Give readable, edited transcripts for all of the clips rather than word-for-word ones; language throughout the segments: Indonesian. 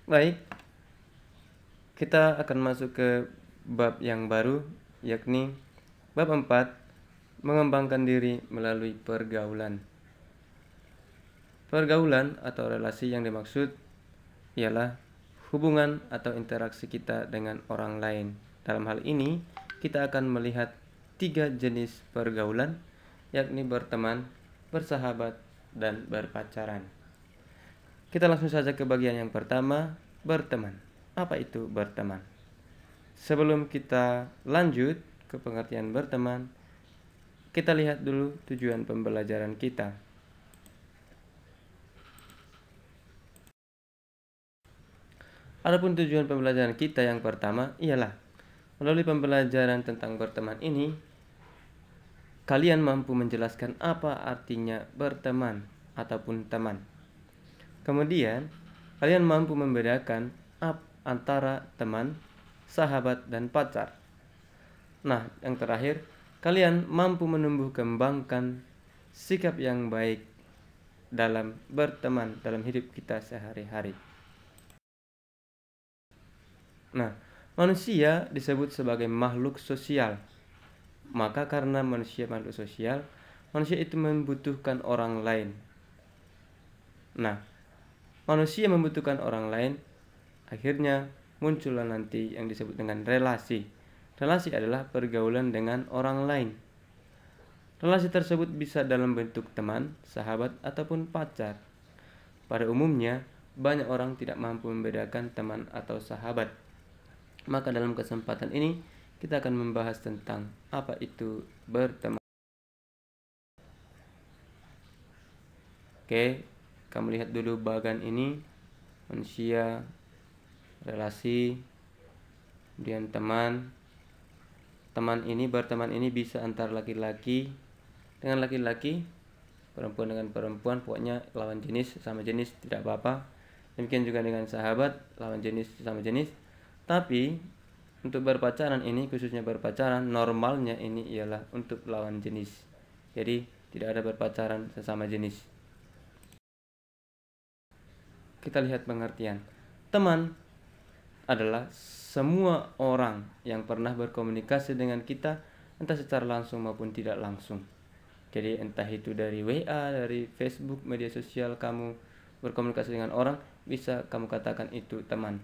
Baik, kita akan masuk ke bab yang baru, yakni bab 4, mengembangkan diri melalui pergaulan. Pergaulan atau relasi yang dimaksud ialah hubungan atau interaksi kita dengan orang lain. Dalam hal ini, kita akan melihat 3 jenis pergaulan, yakni berteman, bersahabat, dan berpacaran. Kita langsung saja ke bagian yang pertama, berteman. Apa itu berteman? Sebelum kita lanjut ke pengertian berteman, kita lihat dulu tujuan pembelajaran kita. Adapun tujuan pembelajaran kita yang pertama ialah melalui pembelajaran tentang berteman ini, kalian mampu menjelaskan apa artinya berteman ataupun teman. Kemudian, kalian mampu membedakan antara teman, sahabat, dan pacar. Nah, yang terakhir, kalian mampu menumbuh kembangkan sikap yang baik dalam berteman dalam hidup kita sehari-hari. Nah, manusia disebut sebagai makhluk sosial. Maka karena manusia makhluk sosial, manusia itu membutuhkan orang lain. Nah, manusia membutuhkan orang lain, akhirnya muncullah nanti yang disebut dengan relasi. Relasi adalah pergaulan dengan orang lain. Relasi tersebut bisa dalam bentuk teman, sahabat, ataupun pacar. Pada umumnya, banyak orang tidak mampu membedakan teman atau sahabat. Maka dalam kesempatan ini, kita akan membahas tentang apa itu berteman. Oke, kamu lihat dulu bagan ini, manusia, relasi, kemudian teman. Berteman ini bisa antar laki-laki dengan laki-laki, perempuan dengan perempuan, pokoknya lawan jenis sama jenis tidak apa-apa. Demikian juga dengan sahabat, lawan jenis sama jenis. Tapi untuk berpacaran ini, khususnya berpacaran, normalnya ini ialah untuk lawan jenis. Jadi tidak ada berpacaran sesama jenis. Kita lihat pengertian. Teman adalah semua orang yang pernah berkomunikasi dengan kita, entah secara langsung maupun tidak langsung. Jadi entah itu dari WA, dari Facebook, media sosial, kamu berkomunikasi dengan orang, bisa kamu katakan itu teman.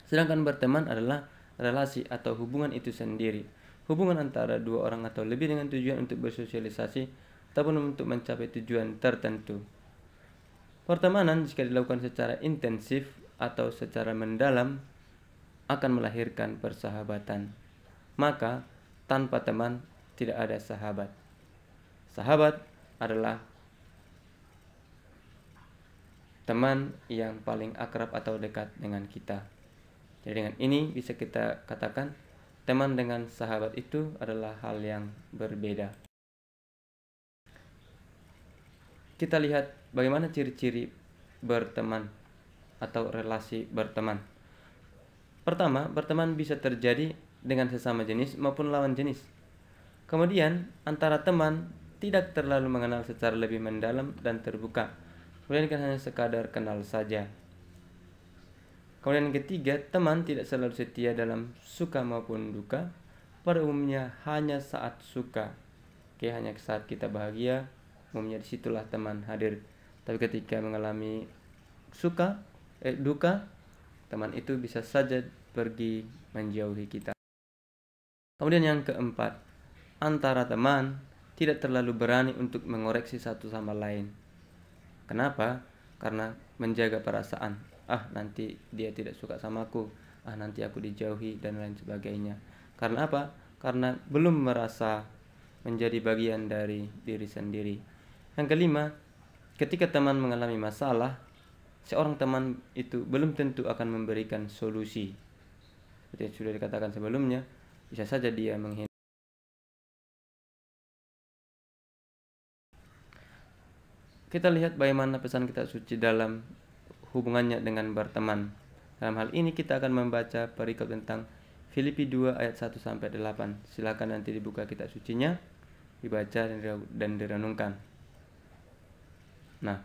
Sedangkan berteman adalah relasi atau hubungan itu sendiri. Hubungan antara dua orang atau lebih dengan tujuan untuk bersosialisasi ataupun untuk mencapai tujuan tertentu. Pertemanan jika dilakukan secara intensif atau secara mendalam akan melahirkan persahabatan. Maka tanpa teman tidak ada sahabat. Sahabat adalah teman yang paling akrab atau dekat dengan kita. Jadi dengan ini bisa kita katakan teman dengan sahabat itu adalah hal yang berbeda. Kita lihat bagaimana ciri-ciri berteman atau relasi berteman. Pertama, berteman bisa terjadi dengan sesama jenis maupun lawan jenis. Kemudian, antara teman tidak terlalu mengenal secara lebih mendalam dan terbuka, melainkan hanya sekadar kenal saja. Kemudian yang ketiga, teman tidak selalu setia dalam suka maupun duka, pada umumnya hanya saat suka. Hanya saat kita bahagia, umumnya disitulah teman hadir. Tapi ketika mengalami duka, teman itu bisa saja pergi menjauhi kita. Kemudian yang keempat, antara teman tidak terlalu berani untuk mengoreksi satu sama lain. Kenapa? Karena menjaga perasaan. Nanti dia tidak suka sama aku. Nanti aku dijauhi dan lain sebagainya. Karena apa? Karena belum merasa menjadi bagian dari diri sendiri. Yang kelima, ketika teman mengalami masalah, seorang teman itu belum tentu akan memberikan solusi. Seperti yang sudah dikatakan sebelumnya, bisa saja dia menghindar. Kita lihat bagaimana pesan kitab suci dalam hubungannya dengan berteman. Dalam hal ini kita akan membaca perikop tentang Filipi 2 ayat 1 sampai 8. Silakan nanti dibuka kitab sucinya, dibaca dan direnungkan. Nah,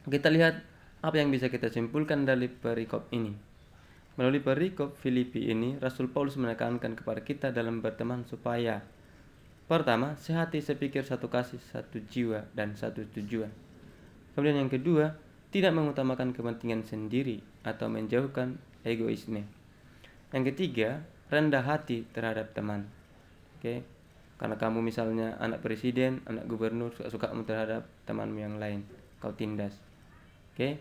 kita lihat Apa yang bisa kita simpulkan dari perikop ini? Melalui perikop Filipi ini, Rasul Paulus menekankan kepada kita dalam berteman supaya pertama, sehati, sepikir, satu kasih, satu jiwa, dan satu tujuan. Kemudian yang kedua, tidak mengutamakan kepentingan sendiri atau menjauhkan egoisme. Yang ketiga, rendah hati terhadap teman. Oke, karena kamu misalnya anak presiden, anak gubernur, suka-sukamu terhadap temanmu yang lain, kau tindas. Oke,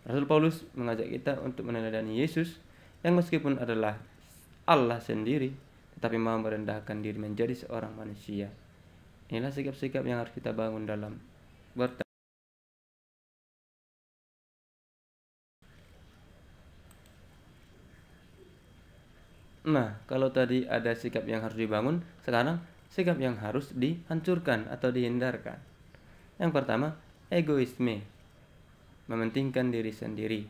Rasul Paulus mengajak kita untuk meneladani Yesus yang meskipun adalah Allah sendiri, tetapi mau merendahkan diri menjadi seorang manusia. Inilah sikap-sikap yang harus kita bangun dalam berteman. Nah, kalau tadi ada sikap yang harus dibangun, sekarang sikap yang harus dihancurkan atau dihindarkan. Yang pertama, egoisme. Mementingkan diri sendiri.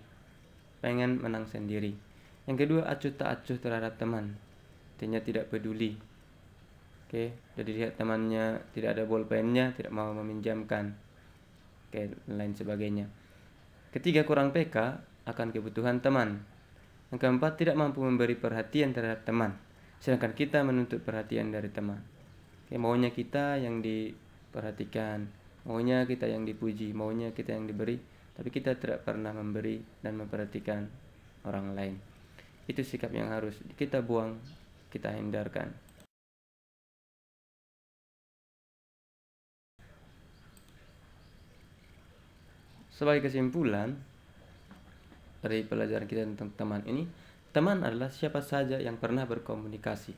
Pengen menang sendiri. Yang kedua, acuh tak acuh terhadap teman. Artinya tidak peduli. Oke, jadi lihat temannya tidak ada bolpennya, tidak mau meminjamkan. Oke, lain sebagainya. Ketiga, kurang peka akan kebutuhan teman. Yang keempat, tidak mampu memberi perhatian terhadap teman, sedangkan kita menuntut perhatian dari teman. Oke, maunya kita yang diperhatikan, maunya kita yang dipuji, maunya kita yang diberi, tapi kita tidak pernah memberi dan memperhatikan orang lain. Itu sikap yang harus kita buang, kita hindarkan. Sebagai kesimpulan dari pelajaran kita tentang teman ini, teman adalah siapa saja yang pernah berkomunikasi.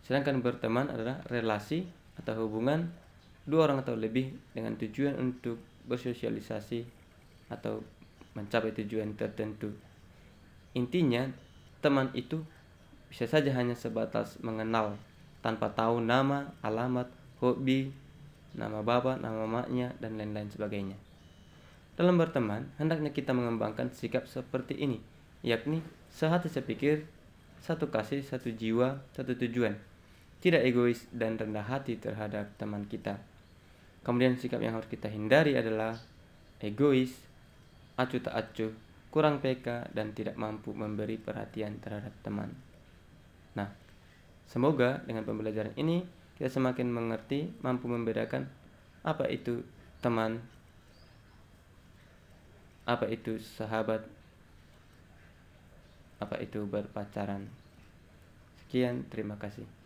Sedangkan berteman adalah relasi atau hubungan dua orang atau lebih dengan tujuan untuk bersosialisasi atau mencapai tujuan tertentu. Intinya, teman itu bisa saja hanya sebatas mengenal tanpa tahu nama, alamat, hobi, nama bapak, nama maknya, dan lain-lain sebagainya. Dalam berteman, hendaknya kita mengembangkan sikap seperti ini, yakni sehati sepikir, satu kasih, satu jiwa, satu tujuan. Tidak egois dan rendah hati terhadap teman kita. Kemudian sikap yang harus kita hindari adalah egois, acuh tak acuh, kurang peka, dan tidak mampu memberi perhatian terhadap teman. Nah, semoga dengan pembelajaran ini kita semakin mengerti, mampu membedakan apa itu teman, apa itu sahabat, apa itu berpacaran. Sekian, terima kasih.